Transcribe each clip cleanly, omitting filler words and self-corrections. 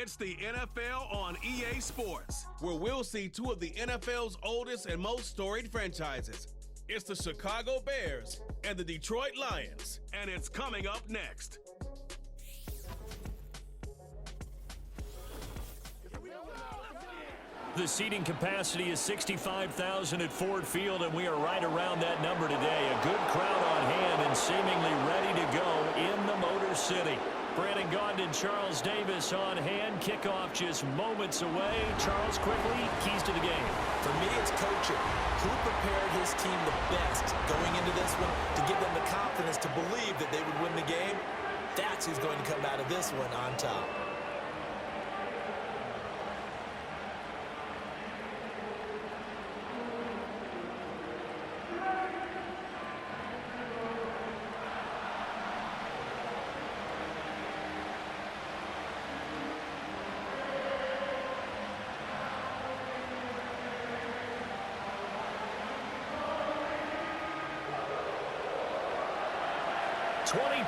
It's the NFL on EA Sports, where we'll see two of the NFL's oldest and most storied franchises. It's the Chicago Bears and the Detroit Lions, and it's coming up next. The seating capacity is 65,000 at Ford Field, and we are right around that number today. A good crowd on hand and seemingly ready to go in the Motor City. Brandon Gaudin, Charles Davis on hand. Kickoff just moments away. Charles, quickly, keys to the game. For me, it's coaching. Who prepared his team the best going into this one to give them the confidence to believe that they would win the game? That's who's going to come out of this one on top.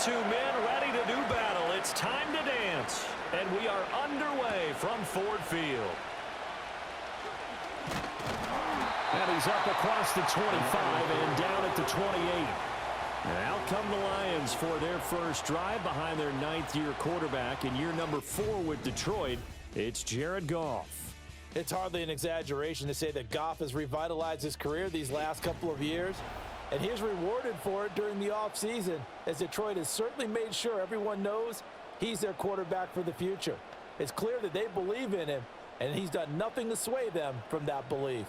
Men ready to do battle. It's time to dance. And we are underway from Ford Field. And he's up across the 25 and down at the 28. And out come the Lions for their first drive behind their ninth-year quarterback in year number 4 with Detroit. It's Jared Goff. It's hardly an exaggeration to say that Goff has revitalized his career these last couple of years. And he's rewarded for it during the offseason, as Detroit has certainly made sure everyone knows he's their quarterback for the future. It's clear that they believe in him, and he's done nothing to sway them from that belief.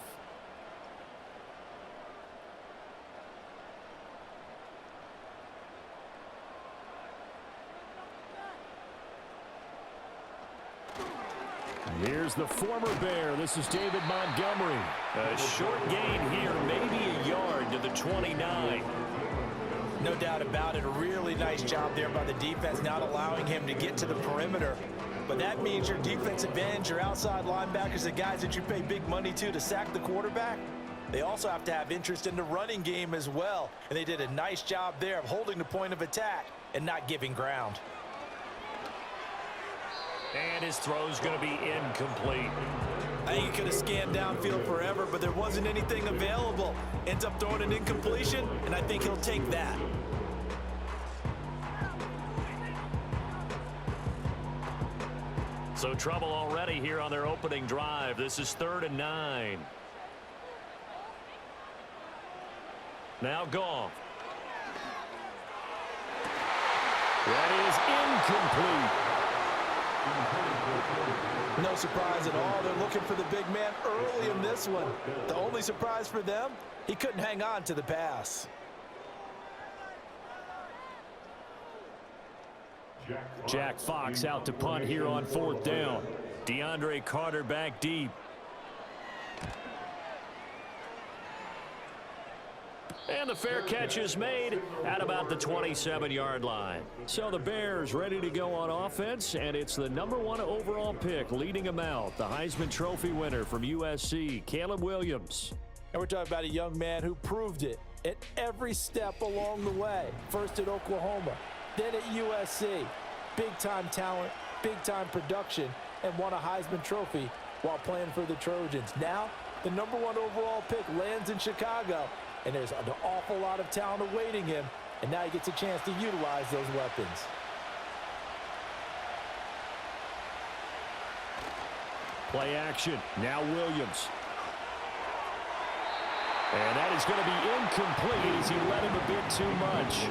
Here's the former Bear. This is David Montgomery. A short gain here, maybe a yard to the 29. No doubt about it. A really nice job there by the defense, not allowing him to get to the perimeter. But that means your defensive ends, your outside linebackers, the guys that you pay big money to sack the quarterback, they also have to have interest in the running game as well. And they did a nice job there of holding the point of attack and not giving ground. And his throw's going to be incomplete. I think he could have scanned downfield forever, but there wasn't anything available. Ends up throwing an incompletion, and I think he'll take that. So trouble already here on their opening drive. This is 3rd and 9. Now Goff. That is incomplete. No surprise at all. They're looking for the big man early in this one. The only surprise for them, he couldn't hang on to the pass. Jack Fox out to punt here on 4th down. DeAndre Carter back deep. And the fair catch is made at about the 27-yard line. So the Bears ready to go on offense, and it's the #1 overall pick leading them out, the Heisman Trophy winner from USC, Caleb Williams. And we're talking about a young man who proved it at every step along the way. First at Oklahoma, then at USC. Big-time talent, big-time production, and won a Heisman Trophy while playing for the Trojans. Now, the #1 overall pick lands in Chicago. And there's an awful lot of talent awaiting him, and now he gets a chance to utilize those weapons. Play action. Now Williams. And that is going to be incomplete as he let him a bit too much.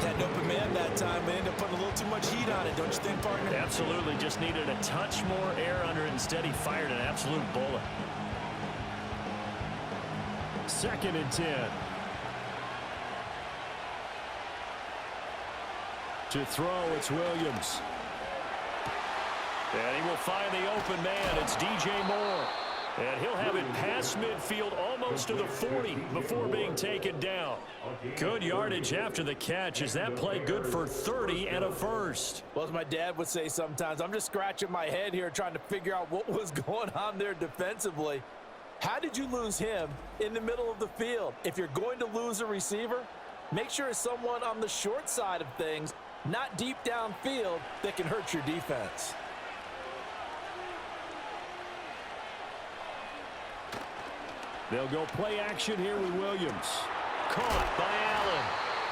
Had an open man that time, and ended up putting a little too much heat on it, don't you think, partner? Absolutely. Just needed a touch more air under it. Instead, he fired an absolute bullet. 2nd and 10. To throw, it's Williams. And he will find the open man. It's DJ Moore. And he'll have it past midfield almost to the 40 before being taken down. Good yardage after the catch. Is that play good for 30 and a first? Well, as my dad would say sometimes, I'm just scratching my head here trying to figure out what was going on there defensively. How did you lose him in the middle of the field? If you're going to lose a receiver, make sure it's someone on the short side of things, not deep downfield, that can hurt your defense. They'll go play action here with Williams. Caught by Allen.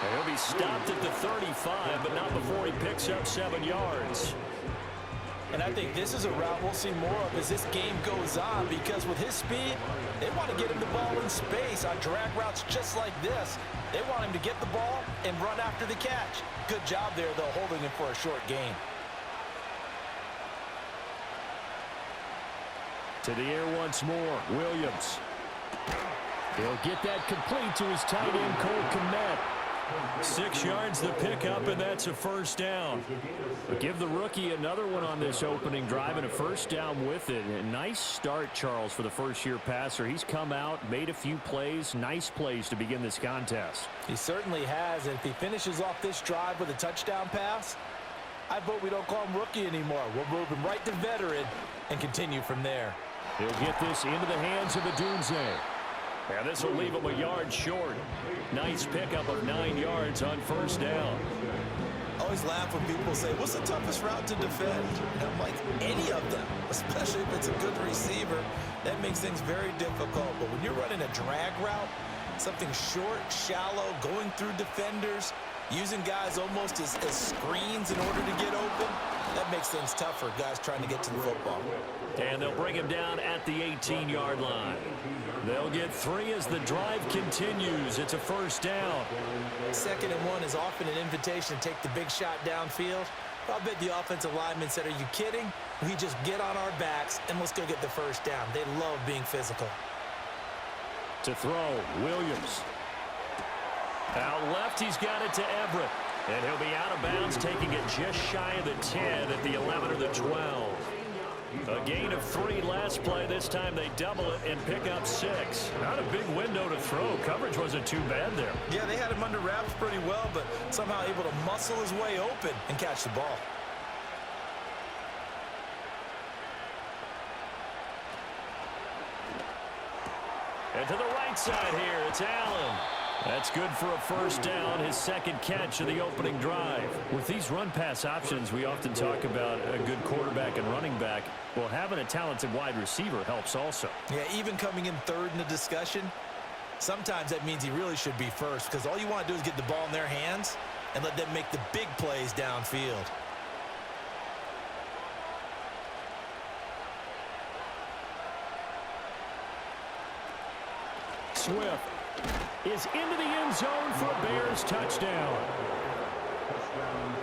And he'll be stopped at the 35, but not before he picks up 7 yards. And I think this is a route we'll see more of as this game goes on, because with his speed, they want to get him the ball in space on drag routes just like this. They want him to get the ball and run after the catch. Good job there, though, holding him for a short gain. To the air once more, Williams. He'll get that complete to his tight end, Cole Kmet. 6 yards the pickup, and that's a first down. But give the rookie another one on this opening drive and a first down with it. A nice start, Charles, for the first-year passer. He's come out, made a few plays, nice plays to begin this contest. He certainly has, and if he finishes off this drive with a touchdown pass, I vote we don't call him rookie anymore. We'll move him right to veteran and continue from there. He'll get this into the hands of Adunze. And this will leave him a yard short. Nice pickup of 9 yards on first down. I always laugh when people say, what's the toughest route to defend? And I'm like, any of them, especially if it's a good receiver. That makes things very difficult. But when you're running a drag route, something short, shallow, going through defenders, using guys almost as screens in order to get open, that makes things tough for guys trying to get to the football. And they'll bring him down at the 18-yard line. They'll get 3 as the drive continues. It's a first down. 2nd and 1 is often an invitation to take the big shot downfield. I'll bet the offensive lineman said, are you kidding? We just get on our backs and let's go get the first down. They love being physical. To throw, Williams. Out left, he's got it to Everett. And he'll be out of bounds, taking it just shy of the 10 at the 11 or the 12. A gain of 3 last play. This time they double it and pick up 6. Not a big window to throw. Coverage wasn't too bad there. Yeah, they had him under wraps pretty well, but somehow able to muscle his way open and catch the ball. And to the right side here, it's Allen. That's good for a first down, his 2nd catch of the opening drive. With these run-pass options, we often talk about a good quarterback and running back. Well, having a talented wide receiver helps also. Yeah, even coming in 3rd in the discussion, sometimes that means he really should be first, because all you want to do is get the ball in their hands and let them make the big plays downfield. Swift is into the end zone for a Bears touchdown.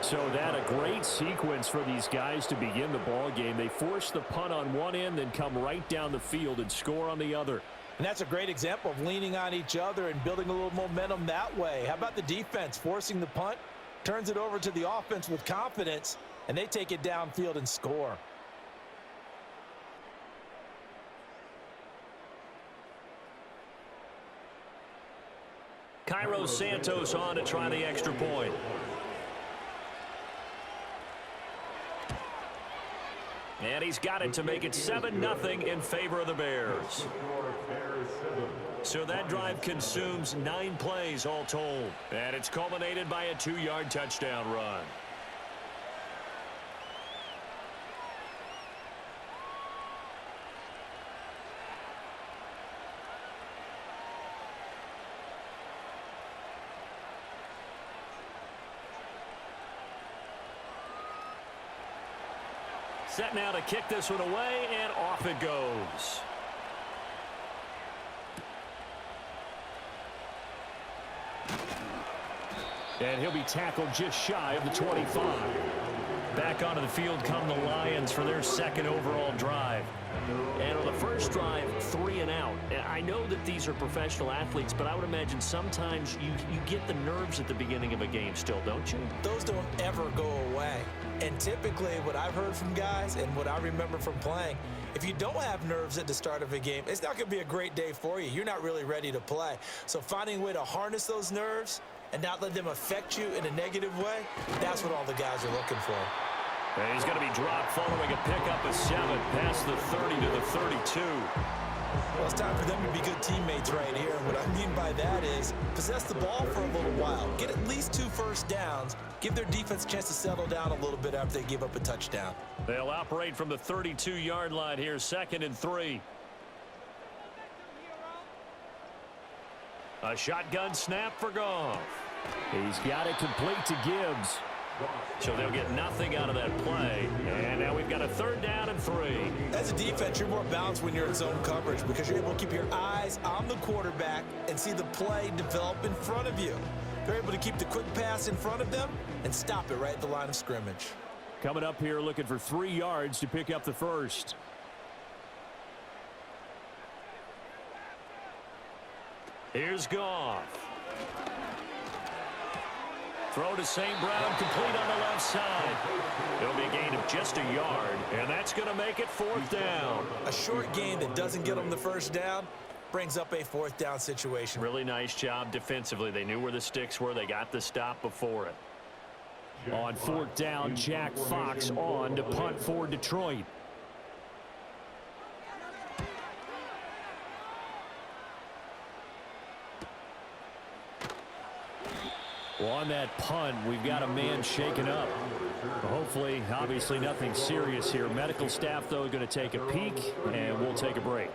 So that a great sequence for these guys to begin the ball game. They force the punt on one end, then come right down the field and score on the other. And that's a great example of leaning on each other and building a little momentum that way. How about the defense forcing the punt, turns it over to the offense with confidence, and they take it downfield and score. Cairo Santos on to try the extra point. And he's got it to make it 7-0 in favor of the Bears. So that drive consumes 9 plays all told. And it's culminated by a 2-yard touchdown run. Set now to kick this one away, and off it goes. And he'll be tackled just shy of the 25. Back onto the field come the Lions for their 2nd overall drive. And on the first drive, 3 and out. I know that these are professional athletes, but I would imagine sometimes you get the nerves at the beginning of a game still, don't you? Those don't ever go away. And typically what I've heard from guys and what I remember from playing, if you don't have nerves at the start of a game, it's not going to be a great day for you. You're not really ready to play. So finding a way to harness those nerves and not let them affect you in a negative way, that's what all the guys are looking for. And he's going to be dropped following a pickup of 7 past the 30 to the 32. Well, it's time for them to be good teammates right here. And what I mean by that is possess the ball for a little while. Get at least 2 first downs. Give their defense a chance to settle down a little bit after they give up a touchdown. They'll operate from the 32-yard line here, 2nd and 3. A shotgun snap for Goff. He's got it complete to Gibbs. So they'll get nothing out of that play. And now we've got a 3rd down and 3. As a defense, you're more balanced when you're in zone coverage because you're able to keep your eyes on the quarterback and see the play develop in front of you. They're able to keep the quick pass in front of them and stop it right at the line of scrimmage. Coming up here looking for 3 yards to pick up the first. Here's Goff. Throw to St. Brown, complete on the left side. It'll be a gain of just a yard, and that's going to make it 4th down. A short gain that doesn't get them the first down brings up a 4th down situation. Really nice job defensively. They knew where the sticks were. They got the stop before it. On 4th down, Jack Fox on to punt for Detroit. Well, on that punt, we've got a man shaken up. Hopefully, obviously nothing serious here. Medical staff, though, going to take a peek, and we'll take a break.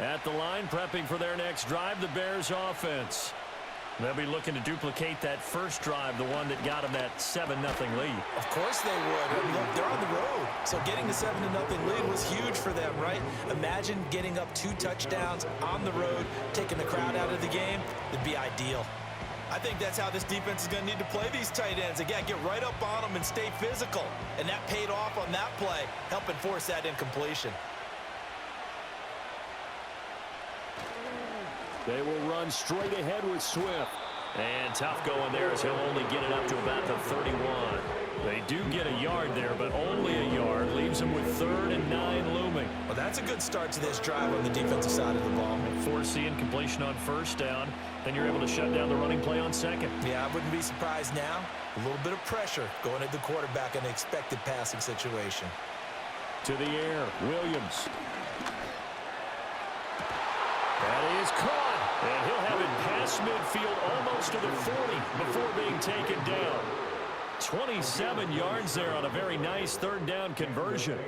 At the line, prepping for their next drive, the Bears offense. They'll be looking to duplicate that first drive, the one that got them that 7-0 lead. Of course they would. I mean, look, they're on the road. So getting the 7-0 lead was huge for them, right? Imagine getting up 2 touchdowns on the road, taking the crowd out of the game. It'd be ideal. I think that's how this defense is going to need to play these tight ends. Again, get right up on them and stay physical. And that paid off on that play, helping force that incompletion. They will run straight ahead with Swift. And tough going there as he'll only get it up to about the 31. They do get a yard there, but only a yard. Leaves them with 3rd and 9 looming. Well, that's a good start to this drive on the defensive side of the ball. Force the incompletion on 1st down. Then you're able to shut down the running play on 2nd. Yeah, I wouldn't be surprised now. A little bit of pressure going at the quarterback in an expected passing situation. To the air, Williams. That is caught. And he'll have it past midfield almost to the 40 before being taken down. 27 yards there on a very nice 3rd down conversion.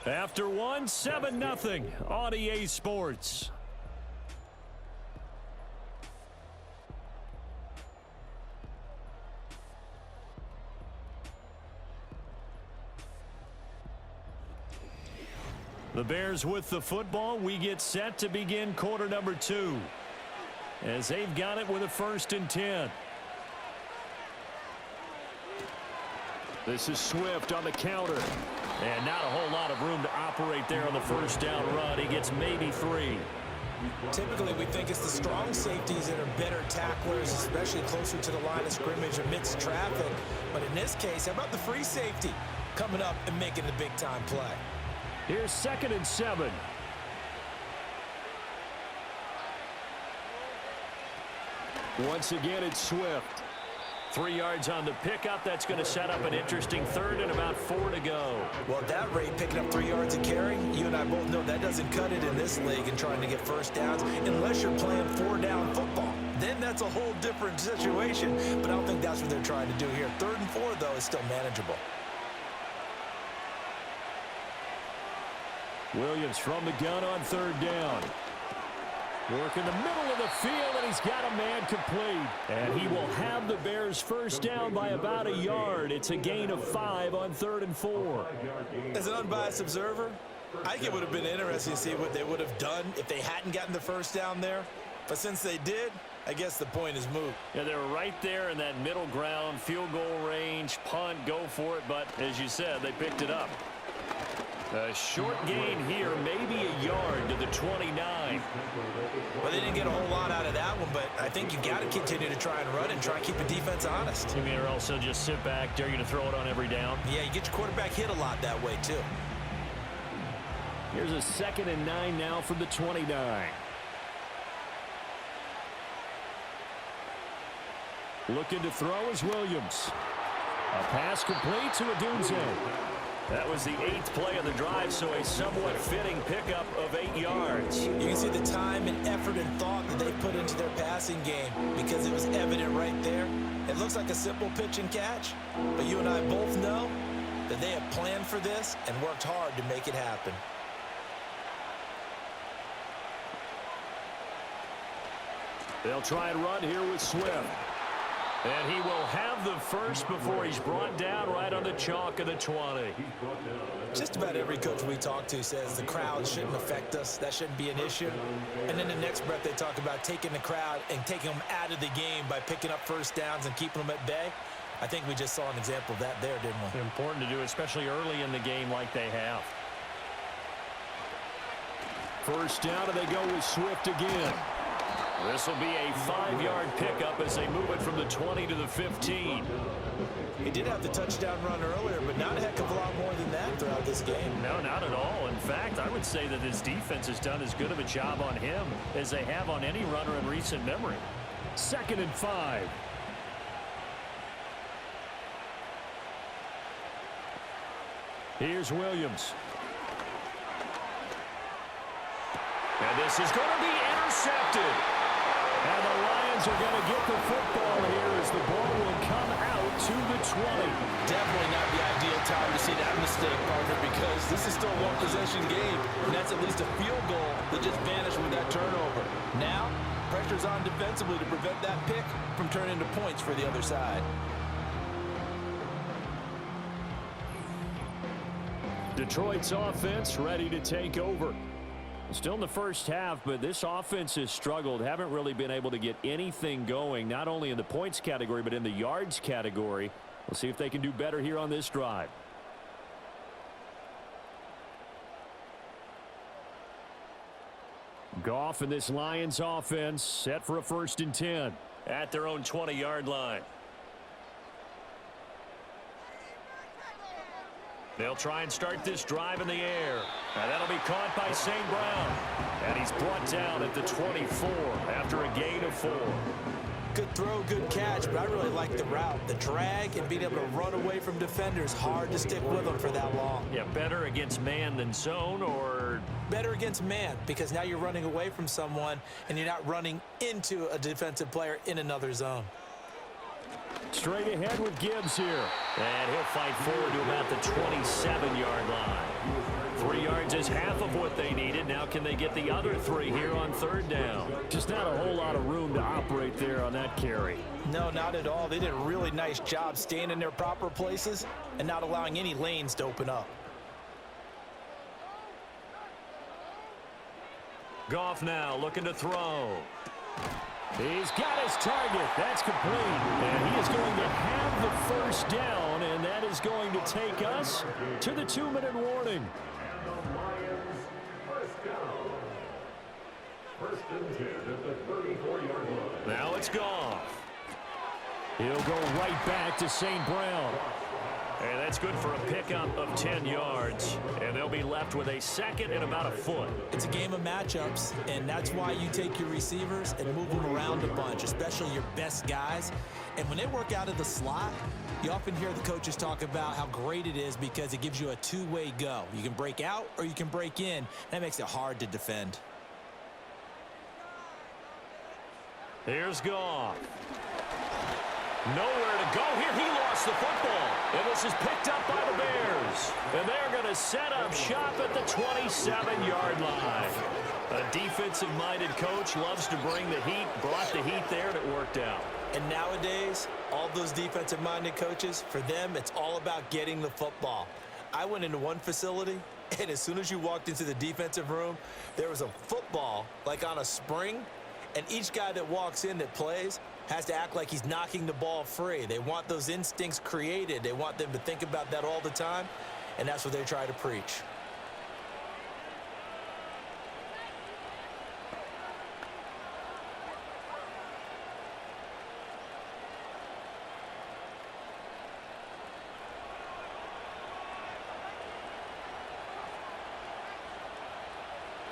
After 7-0 on EA Sports. The Bears with the football. We get set to begin quarter number 2. As they've got it with a 1st and 10. This is Swift on the counter. And not a whole lot of room to operate there on the 1st down run. He gets maybe 3. Typically, we think it's the strong safeties that are better tacklers, especially closer to the line of scrimmage amidst traffic. But in this case, how about the free safety coming up and making the big-time play? Here's 2nd and 7. Once again, it's Swift. 3 yards on the pickup. That's going to set up an interesting 3rd and about 4 to go. Well, at that rate, picking up 3 yards a carry, you and I both know that doesn't cut it in this league and trying to get 1st downs unless you're playing 4-down football. Then that's a whole different situation, but I don't think that's what they're trying to do here. 3rd and 4, though, is still manageable. Williams from the gun on 3rd down. Work in the middle of the field, and he's got a man complete. And he will have the Bears 1st down by about a yard. It's a gain of 5 on 3rd and 4. As an unbiased observer, I think it would have been interesting to see what they would have done if they hadn't gotten the 1st down there. But since they did, I guess the point is moot. Yeah, they were right there in that middle ground, field goal range, punt, go for it. But as you said, they picked it up. A short gain here, maybe a yard to the 29. Well, they didn't get a whole lot out of that one, but I think you got to continue to try and run and try and keep the defense honest. You mean or also just sit back, dare you to throw it on every down? Yeah, you get your quarterback hit a lot that way, too. Here's a 2nd and 9 now from the 29. Looking to throw is Williams. A pass complete to Odunze. That was the 8th play of the drive, so a somewhat fitting pickup of 8 yards. You can see the time and effort and thought that they put into their passing game because it was evident right there. It looks like a simple pitch and catch, but you and I both know that they have planned for this and worked hard to make it happen. They'll try and run here with Swift. And he will have the first before he's brought down right on the chalk of the 20. Just about every coach we talk to says the crowd shouldn't affect us. That shouldn't be an issue. And then the next breath they talk about taking the crowd and taking them out of the game by picking up first downs and keeping them at bay. I think we just saw an example of that there, didn't we? Important to do, especially early in the game like they have. First down, and they go with Swift again. This will be a 5-yard pickup as they move it from the 20 to the 15. He did have the touchdown run earlier, but not a heck of a lot more than that throughout this game. No, not at all. In fact, I would say that his defense has done as good of a job on him as they have on any runner in recent memory. 2nd and 5. Here's Williams. And this is going to be intercepted. And the Lions are going to get the football here as the ball will come out to the 20. Definitely not the ideal time to see that mistake, partner, because this is still a one-possession game, and that's at least a field goal that just vanished with that turnover. Now, pressure's on defensively to prevent that pick from turning into points for the other side. Detroit's offense ready to take over. Still in the first half, but this offense has struggled. Haven't really been able to get anything going, not only in the points category, but in the yards category. We'll see if they can do better here on this drive. Goff and this Lions offense set for a 1st and 10 at their own 20-yard line. They'll try and start this drive in the air. And that'll be caught by St. Brown. And he's brought down at the 24 after a gain of 4. Good throw, good catch, but I really like the route. The drag and being able to run away from defenders, hard to stick with them for that long. Yeah, better against man than zone, or? Better against man, because now you're running away from someone and you're not running into a defensive player in another zone. Straight ahead with Gibbs here. And he'll fight forward to about the 27-yard line. 3 yards is half of what they needed. Now can they get the other 3 here on 3rd down? Just not a whole lot of room to operate there on that carry. No, not at all. They did a really nice job staying in their proper places and not allowing any lanes to open up. Goff now looking to throw. He's got his target. That's complete. And he is going to have the first down, and that is going to take us to the 2-minute warning. Now it's Goff. He'll go right back to St. Brown. And that's good for a pickup of 10 yards. And they'll be left with a 2nd and about a foot. It's a game of matchups, and that's why you take your receivers and move them around a bunch, especially your best guys. And when they work out of the slot, you often hear the coaches talk about how great it is because it gives you a two-way go. You can break out or you can break in. That makes it hard to defend. Here's Goff. Nowhere to go here. He lost the football. And this is picked up by the Bears. And they're going to set up shop at the 27-yard line. A defensive-minded coach loves to bring the heat, brought the heat there, and it worked out. And nowadays, all those defensive-minded coaches, for them, it's all about getting the football. I went into one facility, and as soon as you walked into the defensive room, there was a football, like on a spring, and each guy that walks in that plays has to act like he's knocking the ball free. They want those instincts created. They want them to think about that all the time, and that's what they try to preach.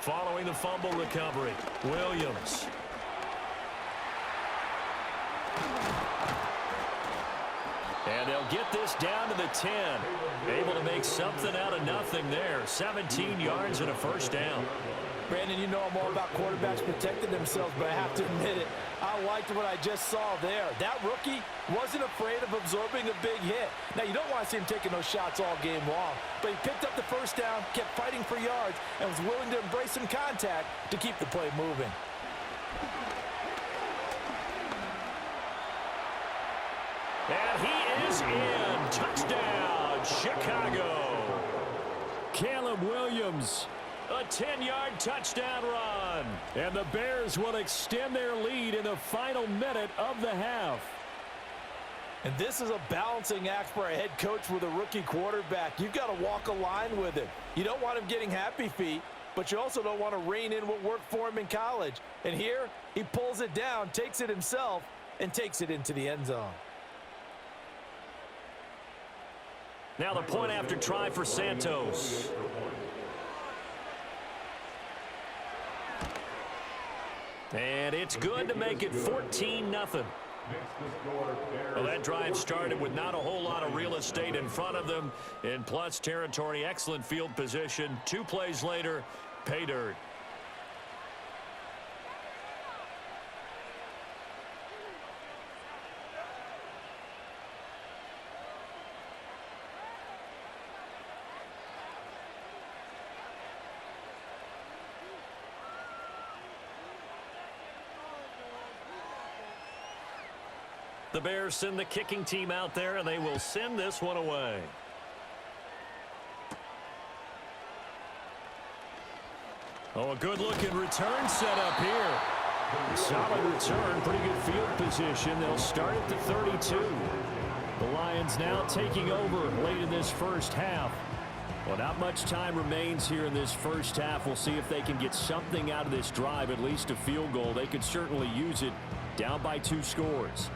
Following the fumble recovery, Williams. get this down to the 10. Able to make something out of nothing there. 17 yards and a first down. Brandon, you know I'm all about quarterbacks protecting themselves, but I have to admit it, I liked what I just saw there. That rookie wasn't afraid of absorbing a big hit. Now, you don't want to see him taking those shots all game long, but he picked up the first down, kept fighting for yards, and was willing to embrace some contact to keep the play moving. And he is in. Touchdown, Chicago. Caleb Williams. A 10-yard touchdown run. And the Bears will extend their lead in the final minute of the half. And this is a balancing act for a head coach with a rookie quarterback. You've got to walk a line with him. You don't want him getting happy feet, but you also don't want to rein in what worked for him in college. And here, he pulls it down, takes it himself, and takes it into the end zone. Now the point after try for Santos. And it's good to make it 14-0. Well, that drive started with not a whole lot of real estate in front of them. In plus territory, excellent field position. 2 plays later, pay dirt. The Bears send the kicking team out there, and they will send this one away. Oh, a good-looking return set up here. Solid return, pretty good field position. They'll start at the 32. The Lions now taking over late in this first half. Well, not much time remains here in this first half. We'll see if they can get something out of this drive, at least a field goal. They could certainly use it, down by 2 scores.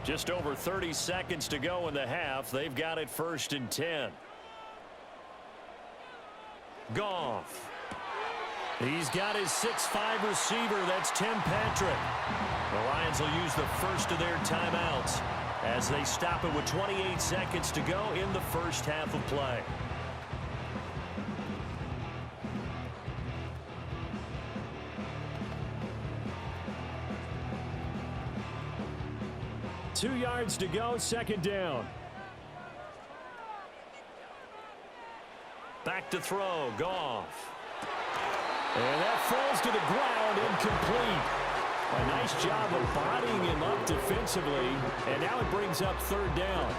Just over 30 seconds to go in the half. They've got it 1st and 10. Goff. He's got his 6'5" receiver. That's Tim Patrick. The Lions will use the first of their timeouts as they stop it with 28 seconds to go in the first half of play. Two yards to go, 2nd down. Back to throw, Goff. And that falls to the ground, incomplete. A nice job of bodying him up defensively, and now it brings up 3rd down.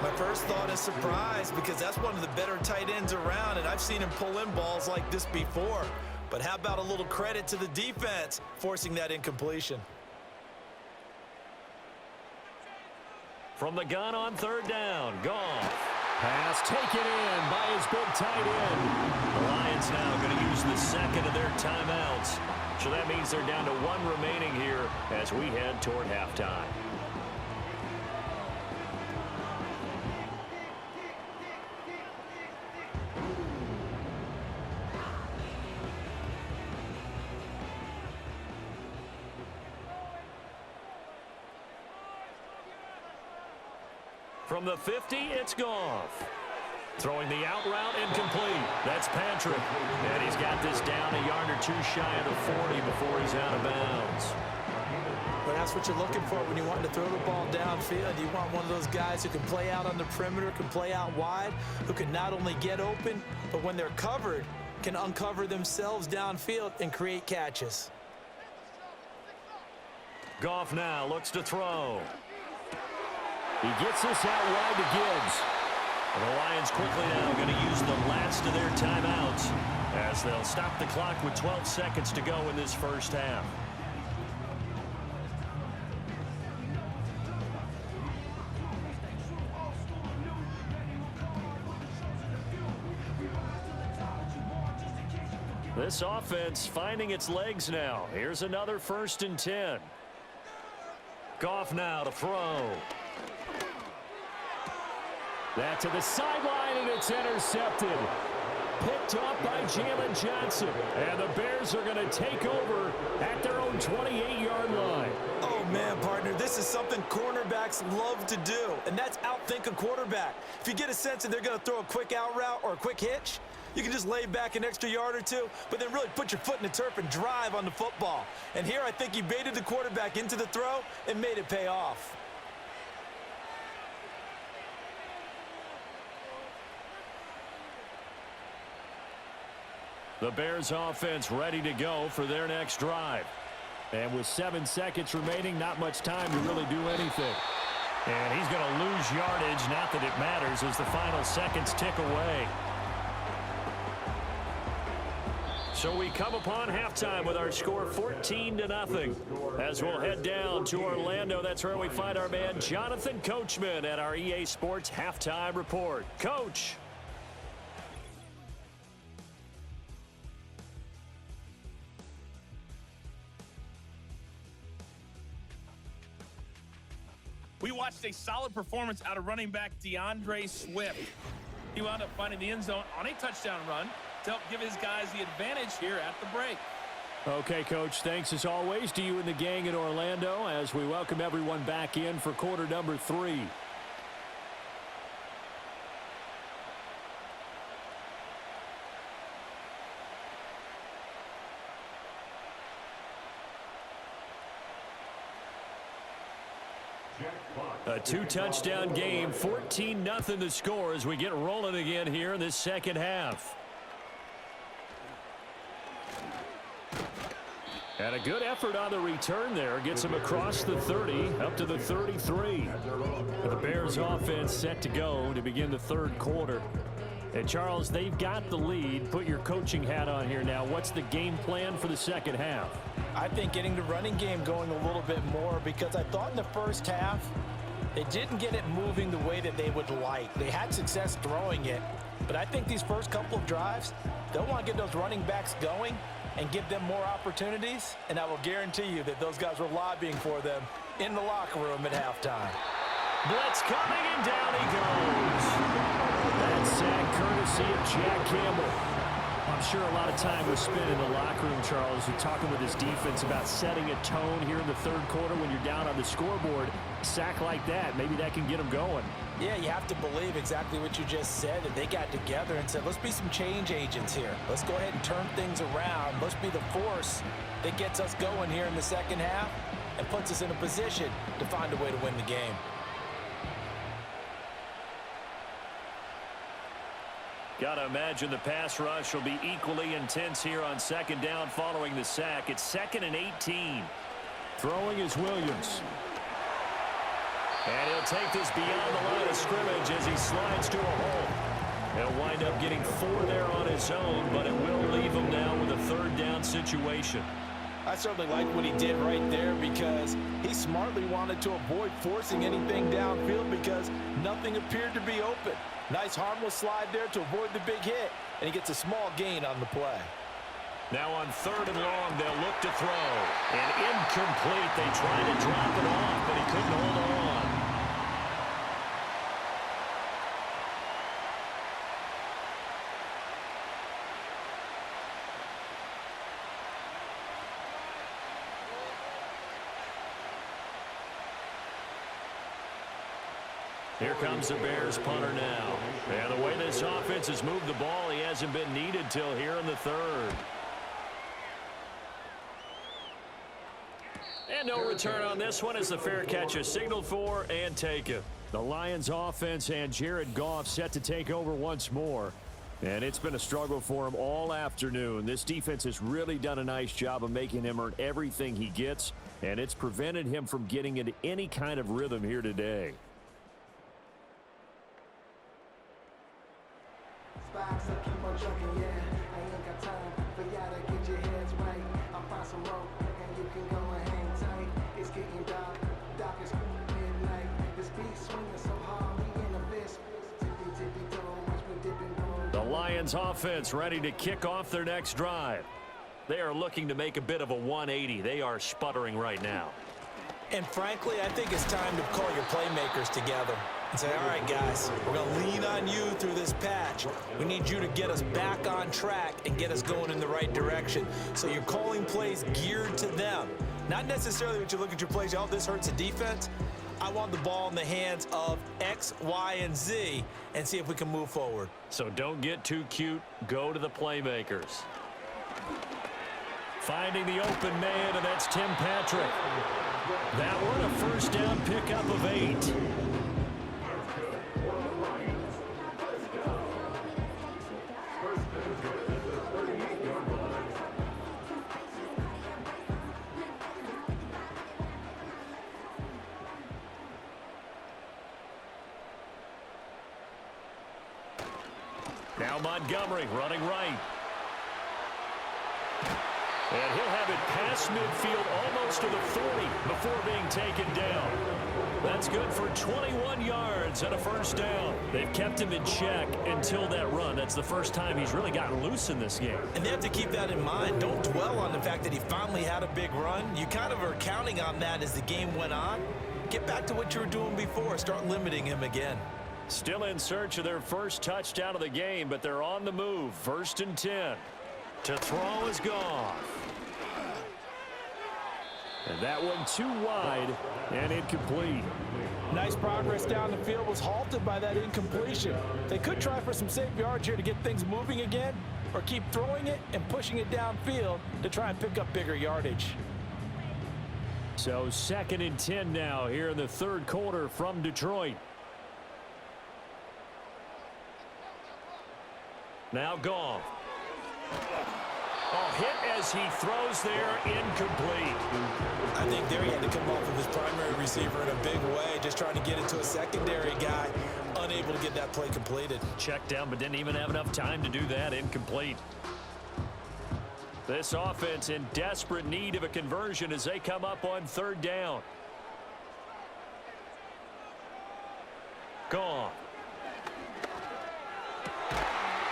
My first thought is surprise, because that's one of the better tight ends around, and I've seen him pull in balls like this before. But how about a little credit to the defense forcing that incompletion? From the gun on 3rd down, Goff. Pass taken in by his big tight end. The Lions now going to use the 2nd of their timeouts. So that means they're down to 1 remaining here as we head toward halftime. From the 50, it's Goff. Throwing the out route, incomplete. That's Patrick. And he's got this down a yard or 2 shy of the 40 before he's out of bounds. But that's what you're looking for when you want to throw the ball downfield. You want one of those guys who can play out on the perimeter, can play out wide, who can not only get open, but when they're covered, can uncover themselves downfield and create catches. Goff now looks to throw. He gets this out wide to Gibbs. And the Lions quickly now going to use the last of their timeouts as they'll stop the clock with 12 seconds to go in this first half. This offense finding its legs now. Here's another 1st and 10. Goff now to throw. That to the sideline, and it's intercepted. picked off by Jalen Johnson. And the Bears are going to take over at their own 28-yard line. Oh, man, partner, this is something cornerbacks love to do, and that's outthink a quarterback. If you get a sense that they're going to throw a quick out route or a quick hitch, you can just lay back an extra yard or two, but then really put your foot in the turf and drive on the football. And here I think he baited the quarterback into the throw and made it pay off. The Bears offense ready to go for their next drive. And with 7 seconds remaining, not much time to really do anything. And he's going to lose yardage, not that it matters, as the final seconds tick away. So we come upon halftime with our score 14-0. As we'll head down to Orlando, that's where we find our man Jonathan Coachman at our EA Sports Halftime Report. Coach. We watched a solid performance out of running back DeAndre Swift. He wound up finding the end zone on a touchdown run to help give his guys the advantage here at the break. Okay, Coach, thanks as always to you and the gang in Orlando as we welcome everyone back in for quarter number 3. A 2-touchdown game, 14-0 the score as we get rolling again here in this second half. And a good effort on the return there. Gets him across the 30, up to the 33. The Bears offense set to go to begin the third quarter. And Charles, they've got the lead. Put your coaching hat on here now. What's the game plan for the second half? I think getting the running game going a little bit more, because I thought in the first half they didn't get it moving the way that they would like. They had success throwing it, but I think these first couple of drives, they'll want to get those running backs going and give them more opportunities, and I will guarantee you that those guys were lobbying for them in the locker room at halftime. Blitz coming, and down he goes. That sack courtesy of Jack Campbell. I'm sure a lot of time was spent in the locker room, Charles, and talking with his defense about setting a tone here in the third quarter when you're down on the scoreboard. A sack like that, maybe that can get them going. Yeah, you have to believe exactly what you just said, that they got together and said, let's be some change agents here. Let's go ahead and turn things around. Let's be the force that gets us going here in the second half and puts us in a position to find a way to win the game. Got to imagine the pass rush will be equally intense here on second down following the sack. It's 2nd and 18. Throwing is Williams. And he'll take this beyond the line of scrimmage as he slides to a hole. He'll wind up getting 4 there on his own, but it will leave him now with a third down situation. I certainly like what he did right there, because he smartly wanted to avoid forcing anything downfield because nothing appeared to be open. Nice harmless slide there to avoid the big hit, and he gets a small gain on the play. Now on 3rd and long, they'll look to throw. And incomplete. They tried to drop it off, but he couldn't hold on. Here comes the Bears punter now. And the way this offense has moved the ball, he hasn't been needed till here in the third. And no return on this one as the fair catch is signaled for and taken. The Lions offense and Jared Goff set to take over once more. And it's been a struggle for him all afternoon. This defense has really done a nice job of making him earn everything he gets, and it's prevented him from getting into any kind of rhythm here today. The Lions offense ready to kick off their next drive. They are looking to make a bit of a 180. They are sputtering right now. And frankly, I think it's time to call your playmakers together and say, all right, guys, we're going to lean on you through this patch. We need you to get us back on track and get us going in the right direction. So you're calling plays geared to them. Not necessarily what you look at your plays, oh, this hurts the defense. I want the ball in the hands of X, Y, and Z and see if we can move forward. So don't get too cute. Go to the playmakers. Finding the open man, and that's Tim Patrick. That one, a first down pickup of 8. Now Montgomery running right. And he'll have it past midfield almost to the 40 before being taken down. That's good for 21 yards and a first down. They've kept him in check until that run. That's the first time he's really gotten loose in this game. And they have to keep that in mind. Don't dwell on the fact that he finally had a big run. You kind of are counting on that as the game went on. Get back to what you were doing before. Start limiting him again. Still in search of their first touchdown of the game, but they're on the move. 1st and 10. To throw is gone. And that one too wide and incomplete. Nice progress down the field, was halted by that incompletion. They could try for some safe yards here to get things moving again, or keep throwing it and pushing it downfield to try and pick up bigger yardage. So 2nd and 10 now here in the 3rd quarter from Detroit. Now Goff. Oh, hit as he throws there, incomplete. I think there he had to come off of his primary receiver in a big way, just trying to get it to a secondary guy, unable to get that play completed. Checked down, but didn't even have enough time to do that, incomplete. This offense in desperate need of a conversion as they come up on 3rd down. Goff.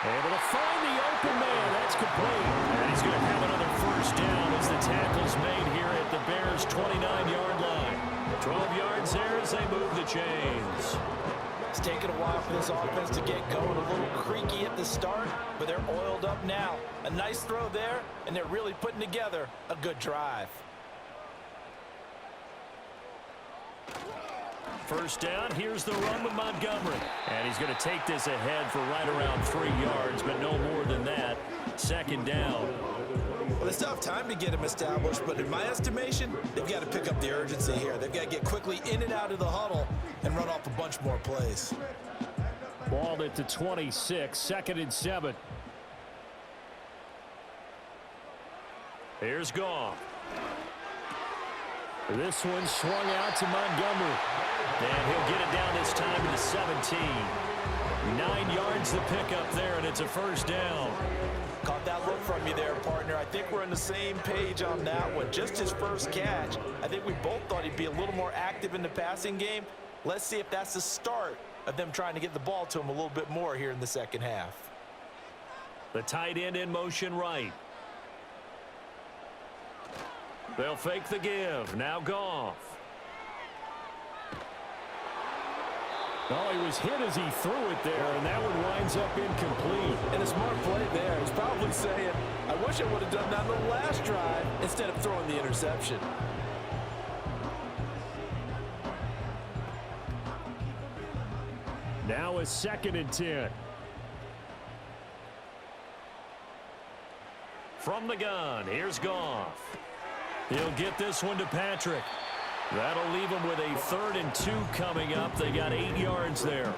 Able to find the open man. That's complete. And he's going to have another first down as the tackle's made here at the Bears' 29-yard line. 12 yards there as they move the chains. It's taken a while for this offense to get going. A little creaky at the start, but they're oiled up now. A nice throw there, and they're really putting together a good drive. First down, here's the run with Montgomery. And he's going to take this ahead for right around 3 yards, but no more than that. 2nd down. Well, they still have time to get him established, but in my estimation, they've got to pick up the urgency here. They've got to get quickly in and out of the huddle and run off a bunch more plays. Ball at the 26, 2nd and 7. Here's Goff. This one swung out to Montgomery. And he'll get it down this time to the 17. 9 yards to pick up there, and it's a first down. Caught that look from you there, partner. I think we're on the same page on that one. Just his first catch. I think we both thought he'd be a little more active in the passing game. Let's see if that's the start of them trying to get the ball to him a little bit more here in the second half. The tight end in motion right. They'll fake the give. Now Goff. Oh, he was hit as he threw it there, and that one winds up incomplete. And a smart play there. He's probably saying, I wish I would have done that on the last drive instead of throwing the interception. Now a 2nd and 10. From the gun, here's Goff. He'll get this one to Patrick. That'll leave him with a 3rd and 2 coming up. They got 8 yards there.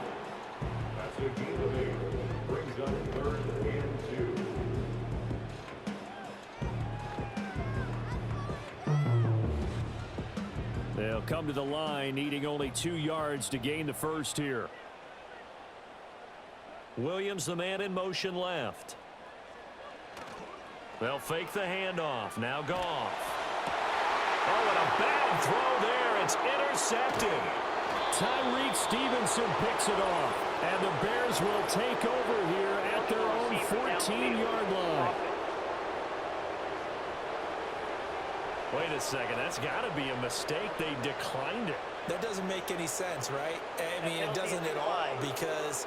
They'll come to the line, needing only 2 yards to gain the first here. Williams, the man in motion left. They'll fake the handoff. Now Goff. Oh, and a bad throw there. It's intercepted. Tyreek Stevenson picks it off. And the Bears will take over here at their own 14-yard line. Wait a second. That's got to be a mistake. They declined it. That doesn't make any sense, right? I mean, it doesn't at all, because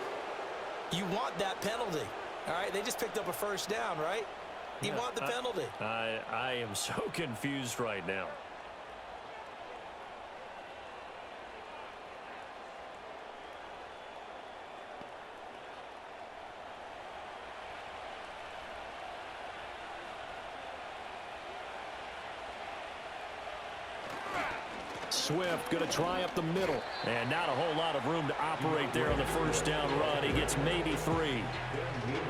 you want that penalty. All right, they just picked up a first down, right? You want the penalty. I am so confused right now. Swift going to try up the middle. And not a whole lot of room to operate there on the first down run. He gets maybe 3.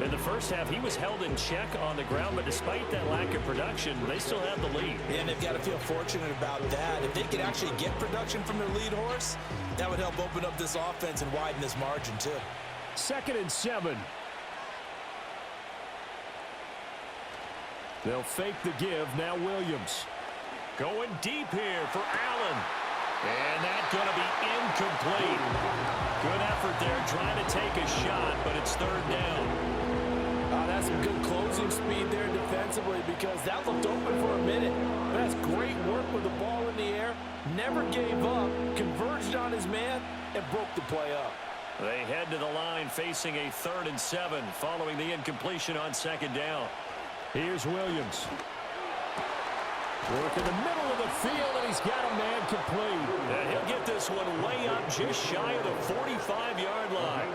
In the first half, he was held in check on the ground, but despite that lack of production, they still have the lead. And they've got to feel fortunate about that. If they could actually get production from their lead horse, that would help open up this offense and widen this margin too. 2nd and 7. They'll fake the give. Now Williams. Going deep here for Allen. And that's going to be incomplete. Good effort there trying to take a shot, but it's 3rd down. That's some good closing speed there defensively, because that looked open for a minute. But that's great work with the ball in the air. Never gave up, converged on his man, and broke the play up. They head to the line facing a 3rd and 7 following the incompletion on 2nd down. Here's Williams. Work in the middle of the field, and he's got a man complete. And he'll get this one way up just shy of the 45-yard line.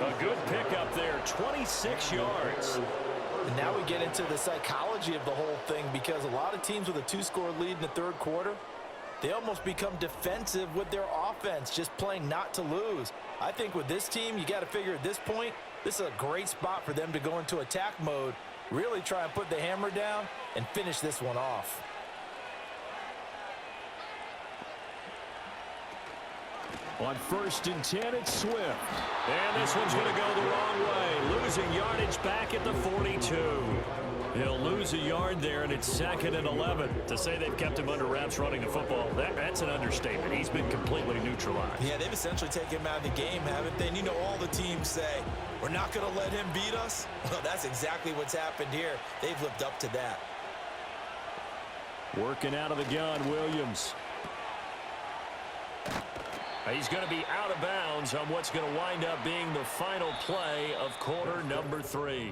A good pickup there, 26 yards. And now we get into the psychology of the whole thing, because a lot of teams with a 2-score lead in the 3rd quarter, they almost become defensive with their offense, just playing not to lose. I think with this team, you got to figure at this point, this is a great spot for them to go into attack mode, really try and put the hammer down and finish this one off. On 1st and 10, it's Swift. And this one's going to go the wrong way. Losing yardage back at the 42. He'll lose a yard there, and it's 2nd and 11. To say they've kept him under wraps running the football, that's an understatement. He's been completely neutralized. Yeah, they've essentially taken him out of the game, haven't they? And you know, all the teams say, we're not going to let him beat us. Well, that's exactly what's happened here. They've lived up to that. Working out of the gun, Williams. He's going to be out of bounds on what's going to wind up being the final play of quarter number 3.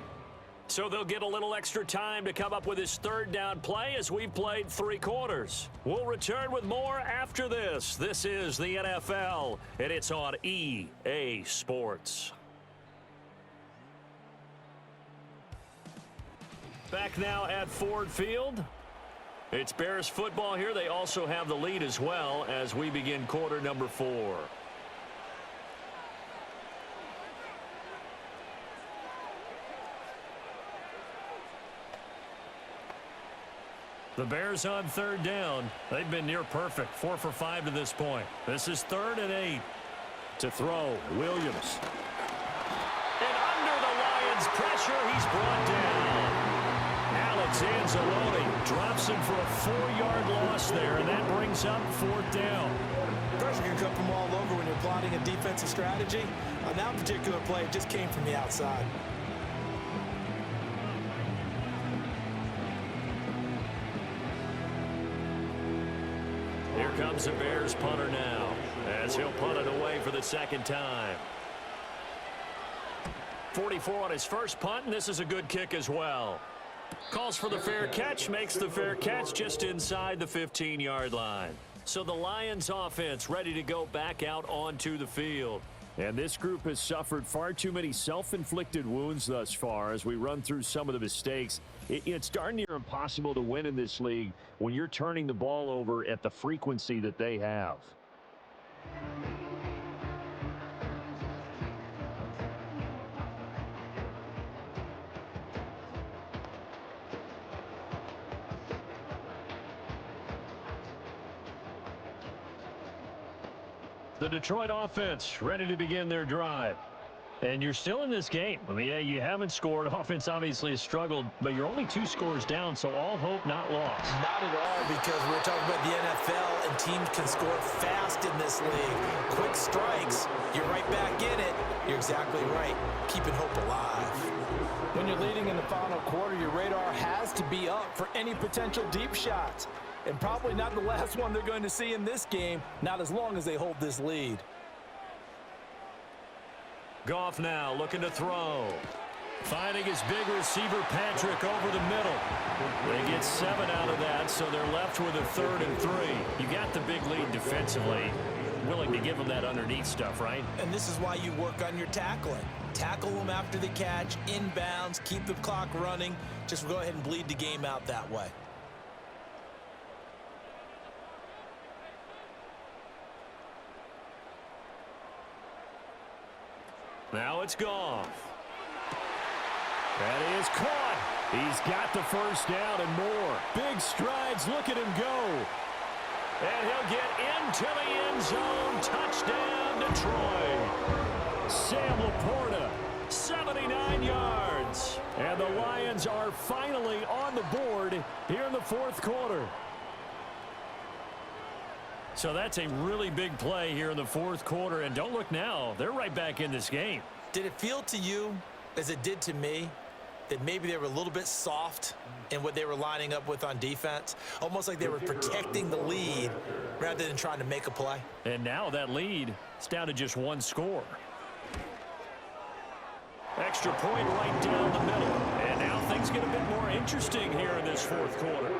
So they'll get a little extra time to come up with his 3rd down play as we've played 3 quarters. We'll return with more after this. This is the NFL, and it's on EA Sports. Back now at Ford Field. It's Bears football here. They also have the lead as well as we begin quarter number 4. The Bears on 3rd down. They've been near perfect, 4 for 5 to this point. This is 3rd and 8. To throw, Williams. And under the Lions' pressure, he's brought down. Alex Anzalone drops him for a 4-yard loss there, and that brings up 4th down. Pressure can come from all over when you're plotting a defensive strategy. On that particular play, it just came from the outside. Here comes the Bears punter now, as he'll punt it away for the 2nd time. 44 on his first punt, and this is a good kick as well. Calls for the fair catch, makes the fair catch just inside the 15-yard line. So the Lions offense ready to go back out onto the field. And this group has suffered far too many self-inflicted wounds thus far as we run through some of the mistakes. It's darn near impossible to win in this league when you're turning the ball over at the frequency that they have. The Detroit offense ready to begin their drive. And you're still in this game. I mean, yeah, you haven't scored. Offense obviously has struggled, but you're only 2 scores down, so all hope not lost. Not at all, because we're talking about the NFL, and teams can score fast in this league. Quick strikes, you're right back in it. You're exactly right. Keeping hope alive. When you're leading in the final quarter, your radar has to be up for any potential deep shots. and probably not the last one they're going to see in this game, not as long as they hold this lead. Goff now looking to throw. Finding his big receiver, Patrick, over the middle. They get 7 out of that, so they're left with a 3rd and 3. You got the big lead defensively. Willing to give them that underneath stuff, right? And this is why you work on your tackling. Tackle them after the catch, inbounds, keep the clock running. Just go ahead and bleed the game out that way. Now it's Goff. That is caught. He's got the first down and more. Big strides. Look at him go. And he'll get into the end zone. Touchdown, Detroit. Sam Laporta, 79 yards. And the Lions are finally on the board here in the 4th quarter. So that's a really big play here in the 4th quarter. And don't look now. They're right back in this game. Did it feel to you, as it did to me, that maybe they were a little bit soft in what they were lining up with on defense? Almost like they were protecting the lead rather than trying to make a play. And now that lead is down to just 1 score. Extra point right down the middle. And now things get a bit more interesting here in this 4th quarter.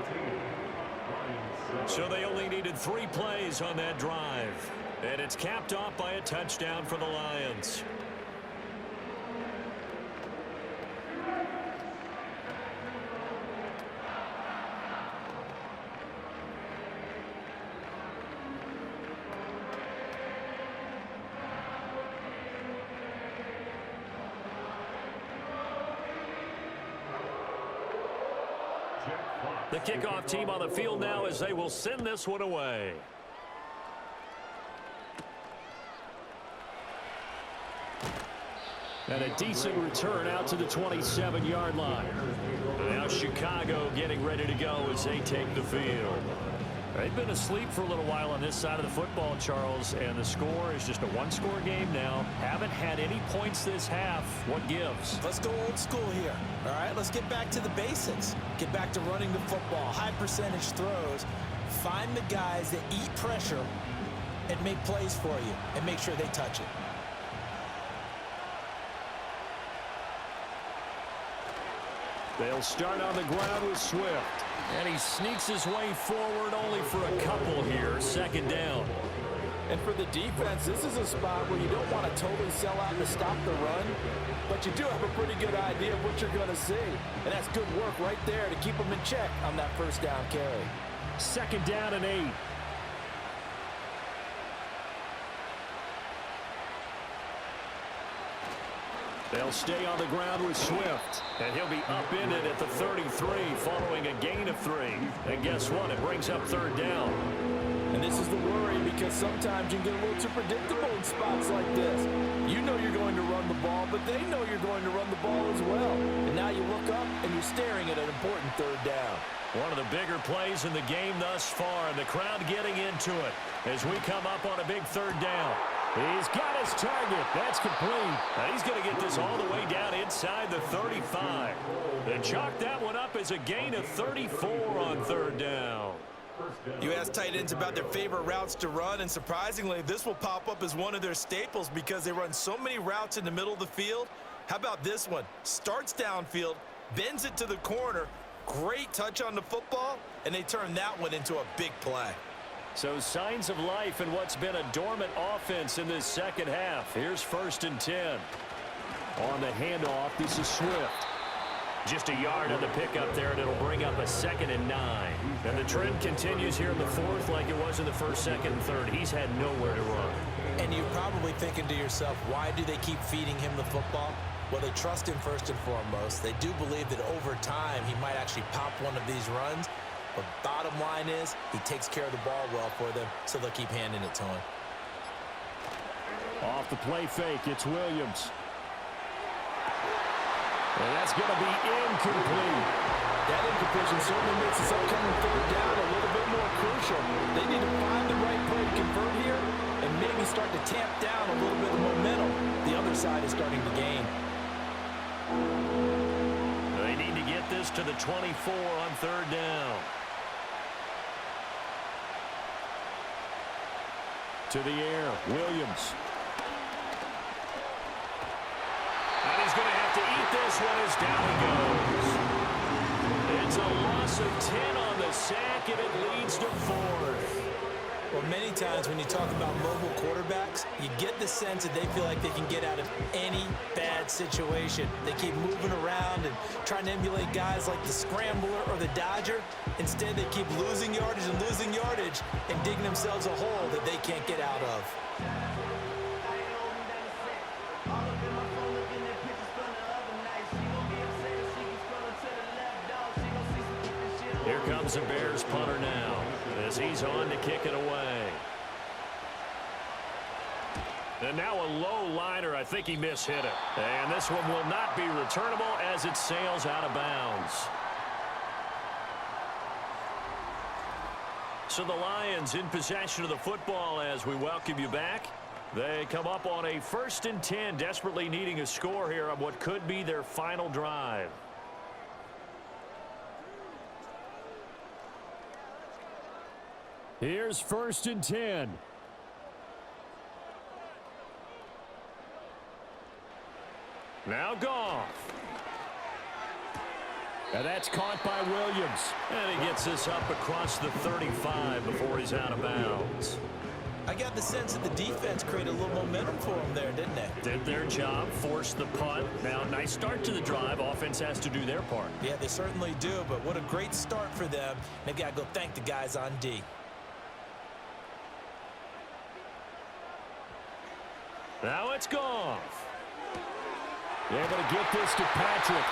So they only needed 3 plays on that drive. And it's capped off by a touchdown for the Lions. The kickoff team on the field now as they will send this one away. And a decent return out to the 27-yard line. Now Chicago getting ready to go as they take the field. They've been asleep for a little while on this side of the football, Charles, and the score is just a 1-score game now. Haven't had any points this half. What gives? Let's go old school here. All right, let's get back to the basics. Get back to running the football, high percentage throws. Find the guys that eat pressure and make plays for you and make sure they touch it. They'll start on the ground with Swift. And he sneaks his way forward only for a couple here. 2nd down. And for the defense, this is a spot where you don't want to totally sell out to stop the run, but you do have a pretty good idea of what you're going to see. And that's good work right there to keep them in check on that 1st down carry. 2nd down and 8. They'll stay on the ground with Swift. And he'll be upended at the 33 following a gain of 3. And guess what? It brings up 3rd down. And this is the worry because sometimes you can get a little too predictable in spots like this. You know you're going to run the ball, but they know you're going to run the ball as well. And now you look up and you're staring at an important 3rd down. One of the bigger plays in the game thus far, and the crowd getting into it as we come up on a big 3rd down. He's got his target. That's complete. Now he's going to get this all the way down inside the 35. And chalk that one up as a gain of 34 on 3rd down. You ask tight ends about their favorite routes to run, and surprisingly, this will pop up as one of their staples because they run so many routes in the middle of the field. How about this one? Starts downfield, bends it to the corner, great touch on the football, and they turn that one into a big play. So signs of life in what's been a dormant offense in this 2nd half. Here's 1st and 10. On the handoff, this is Swift. Just a yard on the pickup there, and it'll bring up a 2nd and 9. And the trend continues here in the 4th like it was in the 1st, 2nd, and 3rd. He's had nowhere to run. And you're probably thinking to yourself, why do they keep feeding him the football? Well, they trust him first and foremost. They do believe that over time he might actually pop one of these runs. But bottom line is, he takes care of the ball well for them, so they'll keep handing it to him. Off the play fake, it's Williams. And that's going to be incomplete. That incompletion certainly makes this upcoming 3rd down a little bit more crucial. They need to find the right play to convert here and maybe start to tamp down a little bit of momentum. The other side is starting to gain. They need to get this to the 24 on 3rd down. To the air, Williams. And he's going to have to eat this one as down he goes. It's a loss of 10 on the sack, and it leads to 4th. Well, many times when you talk about mobile quarterbacks, you get the sense that they feel like they can get out of any bad situation. They keep moving around and trying to emulate guys like the Scrambler or the Dodger. Instead, they keep losing yardage and digging themselves a hole that they can't get out of. Here comes the Bears punter now as he's on to kick it away. And now a low liner. I think he mishit it. And this one will not be returnable as it sails out of bounds. So the Lions in possession of the football as we welcome you back. They come up on a 1st and 10, desperately needing a score here on what could be their final drive. Here's 1st and 10. Now Goff. And that's caught by Williams. And he gets this up across the 35 before he's out of bounds. I got the sense that the defense created a little momentum for them there, didn't they? Did their job, forced the punt. Now, nice start to the drive. Offense has to do their part. Yeah, they certainly do, but what a great start for them. They've got to go thank the guys on D. Now it's Goff. They're able to get this to Patrick.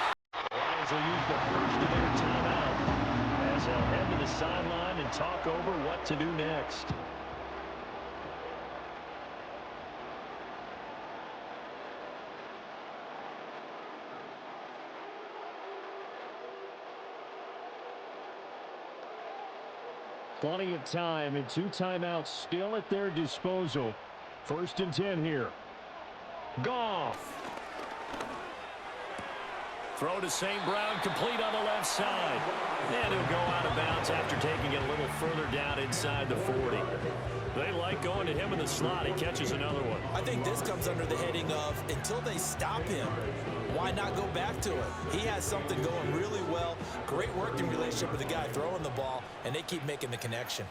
Lions will use the first of their timeout as they'll head to the sideline and talk over what to do next. Plenty of time and 2 timeouts still at their disposal. 1st and 10 here. Goff. Throw to St. Brown, complete on the left side. And he'll go out of bounds after taking it a little further down inside the 40. They like going to him in the slot. He catches another one. I think this comes under the heading of until they stop him, why not go back to it? He has something going really well. Great working relationship with the guy throwing the ball, and they keep making the connection.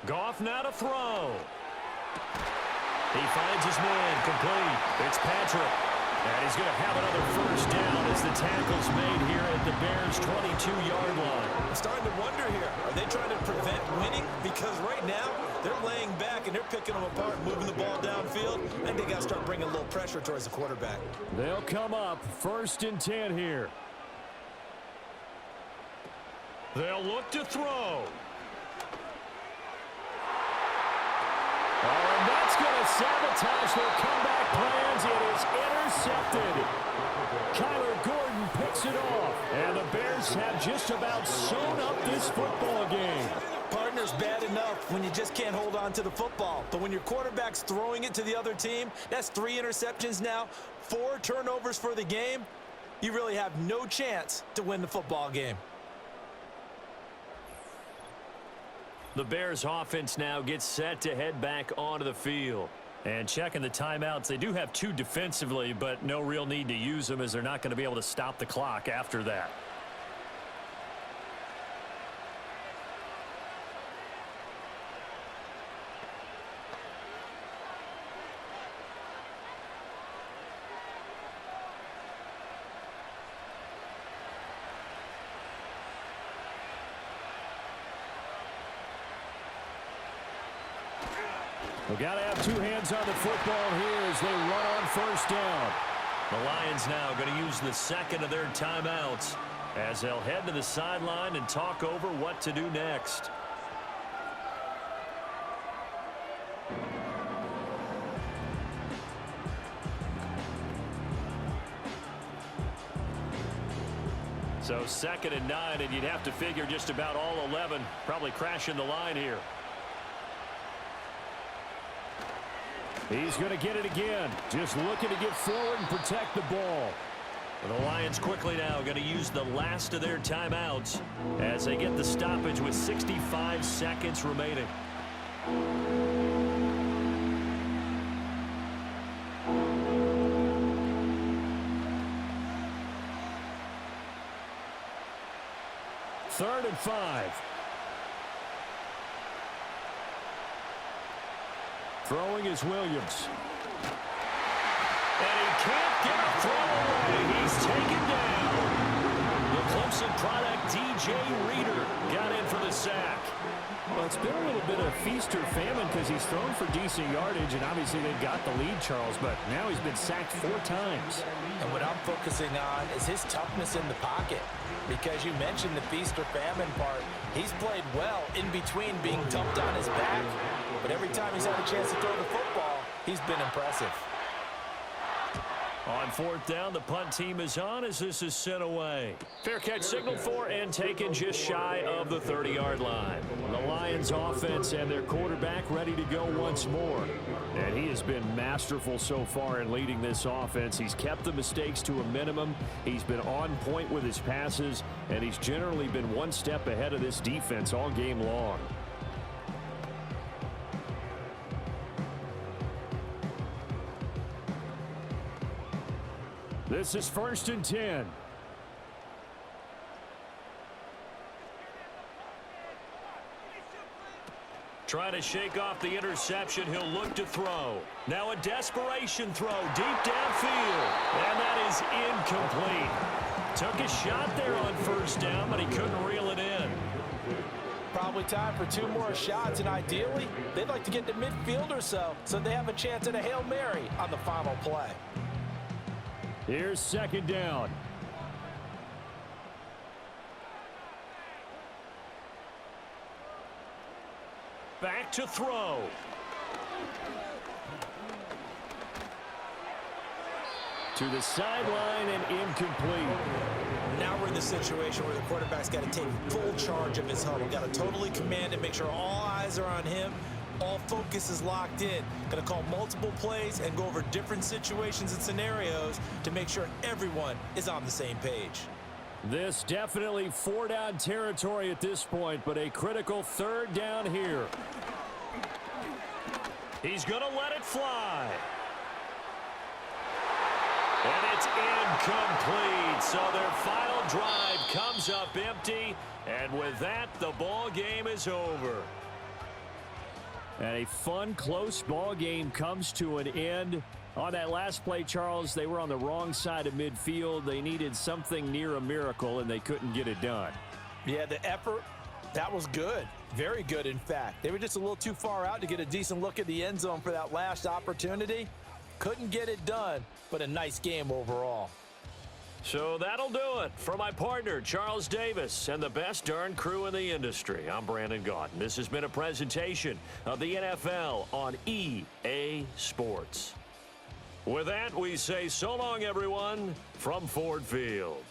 Goff now to throw. He finds his man, complete. It's Patrick. And he's going to have another first down as the tackle's made here at the Bears' 22-yard line. I'm starting to wonder here, are they trying to prevent winning? Because right now, they're laying back and they're picking them apart, moving the ball downfield. I think they got to start bringing a little pressure towards the quarterback. They'll come up 1st and 10 here. They'll look to throw. And that's going to sabotage their comeback plans. It is intercepted. Kyler Gordon picks it off. And the Bears have just about sewn up this football game. Partner's bad enough when you just can't hold on to the football. But when your quarterback's throwing it to the other team, that's 3 interceptions now, 4 turnovers for the game. You really have no chance to win the football game. The Bears offense now gets set to head back onto the field. And checking the timeouts, they do have 2 defensively, but no real need to use them as they're not going to be able to stop the clock after that. We've got to have 2 hands on the football here as they run on first down. The Lions now going to use the 2nd of their timeouts as they'll head to the sideline and talk over what to do next. So 2nd and 9, and you'd have to figure just about all 11 probably crashing the line here. He's going to get it again. Just looking to get forward and protect the ball. The Lions quickly now going to use the last of their timeouts as they get the stoppage with 65 seconds remaining. Third and 5. Throwing is Williams. And he can't get a throw away. He's taken down. The Clemson product, DJ Reader, got in for the sack. Well, it's been a little bit of feast or famine because he's thrown for decent yardage, and obviously they've got the lead, Charles, but now he's been sacked 4 times. And what I'm focusing on is his toughness in the pocket. Because you mentioned the feast or famine part. He's played well in between being dumped on his back. But every time he's had a chance to throw the football, he's been impressive. On fourth down, the punt team is on as this is sent away. Fair catch signaled for and taken just shy of the 30-yard line. The Lions offense and their quarterback ready to go once more. And he has been masterful so far in leading this offense. He's kept the mistakes to a minimum. He's been on point with his passes, and he's generally been one step ahead of this defense all game long. This is 1st and 10. Trying to shake off the interception. He'll look to throw. Now a desperation throw deep downfield. And that is incomplete. Took a shot there on first down, but he couldn't reel it in. Probably time for 2 more shots, and ideally, they'd like to get to midfield or so they have a chance at a Hail Mary on the final play. Here's 2nd down. Back to throw. To the sideline and incomplete. Now we're in the situation where the quarterback's got to take full charge of his huddle. Got to totally command it, make sure all eyes are on him. All focus is locked in. Going to call multiple plays and go over different situations and scenarios to make sure everyone is on the same page. This definitely 4-down territory at this point, but a critical 3rd down here. He's going to let it fly. And it's incomplete. So their final drive comes up empty. And with that, the ball game is over. And a fun, close ball game comes to an end. On that last play, Charles, they were on the wrong side of midfield. They needed something near a miracle, and they couldn't get it done. Yeah, the effort, that was good. Very good, in fact. They were just a little too far out to get a decent look at the end zone for that last opportunity. Couldn't get it done, but a nice game overall. So that'll do it for my partner, Charles Davis, and the best darn crew in the industry. I'm Brandon Gaudin. This has been a presentation of the NFL on EA Sports. With that, we say so long, everyone, from Ford Field.